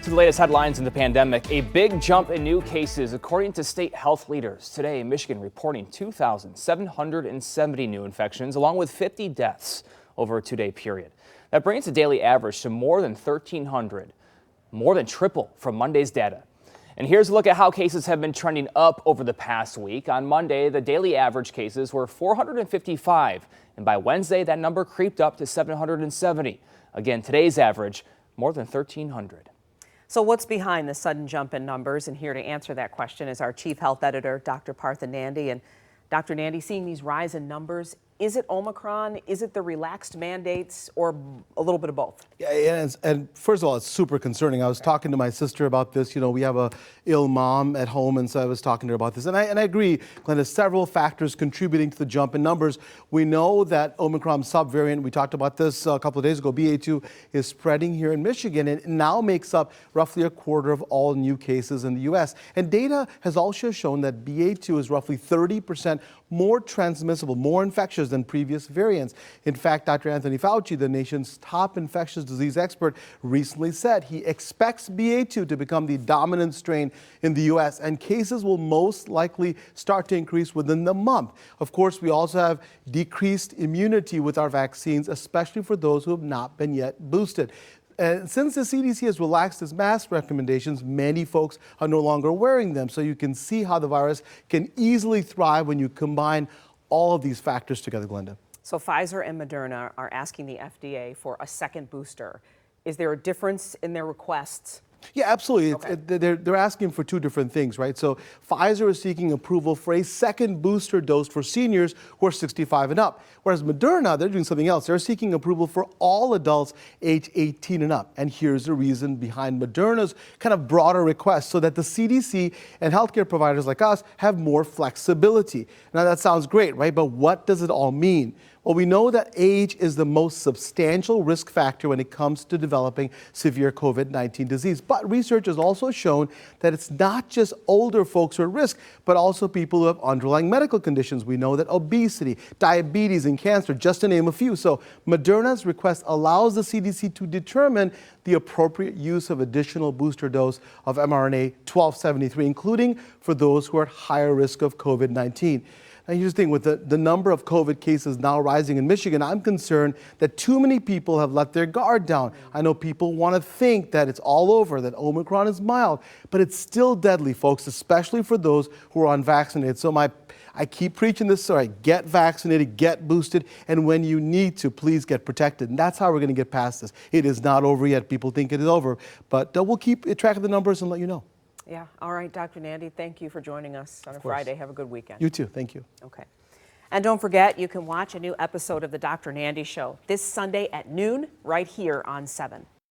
To the latest headlines in the pandemic, a big jump in new cases according to state health leaders. Today, Michigan reporting 2,770 new infections, along with 50 deaths over a two-day period. That brings the daily average to more than 1,300, more than triple from Monday's data. And here's a look at how cases have been trending up over the past week. On Monday, the daily average cases were 455, and by Wednesday, that number creeped up to 770. Again, today's average, more than 1,300. So what's behind the sudden jump in numbers? And here to answer that question is our chief health editor, Dr. Partha Nandi. And Dr. Nandi, seeing these rise in numbers, is it Omicron? Is it the relaxed mandates, or a little bit of both? Yeah, and first of all, it's super concerning. I was talking to my sister about this. You know, we have a ill mom at home, and so I was talking to her about this. And I agree, Glenn, there's several factors contributing to the jump in numbers. We know that Omicron subvariant, we talked about this a couple of days ago, BA2 is spreading here in Michigan and now makes up roughly a quarter of all new cases in the U.S. And data has also shown that BA2 is roughly 30% more transmissible, more infectious than previous variants. In fact, Dr. Anthony Fauci, the nation's top infectious disease expert, recently said he expects BA2 to become the dominant strain in the U.S. and cases will most likely start to increase within the month. Of course, we also have decreased immunity with our vaccines, especially for those who have not been yet boosted. And since the CDC has relaxed its mask recommendations, many folks are no longer wearing them. So you can see how the virus can easily thrive when you combine all of these factors together, Glenda. So Pfizer and Moderna are asking the FDA for a second booster. Is there a difference in their requests? Yeah, absolutely. Okay. They're asking for two different things, right? So Pfizer is seeking approval for a second booster dose for seniors who are 65 and up. Whereas Moderna, they're doing something else. They're seeking approval for all adults age 18 and up. And here's the reason behind Moderna's kind of broader request, so that the CDC and healthcare providers like us have more flexibility. Now that sounds great, right? But what does it all mean? Well, we know that age is the most substantial risk factor when it comes to developing severe COVID-19 disease. But research has also shown that it's not just older folks who are at risk, but also people who have underlying medical conditions. We know that obesity, diabetes, and cancer, just to name a few. So Moderna's request allows the CDC to determine the appropriate use of additional booster dose of mRNA 1273, including for those who are at higher risk of COVID-19. Now, here's the thing, with the number of COVID cases now rising in Michigan, I'm concerned that too many people have let their guard down. I know people want to think that it's all over, that Omicron is mild, but it's still deadly, folks, especially for those who are unvaccinated. So I keep preaching this, sorry, get vaccinated, get boosted, and when you need to, please get protected. And that's how we're going to get past this. It is not over yet. People think it is over, but we'll keep track of the numbers and let you know. Yeah. All right, Dr. Nandi, thank you for joining us on a Friday. Have a good weekend. You too. Thank you. Okay. And don't forget, you can watch a new episode of the Dr. Nandi Show this Sunday at noon right here on 7.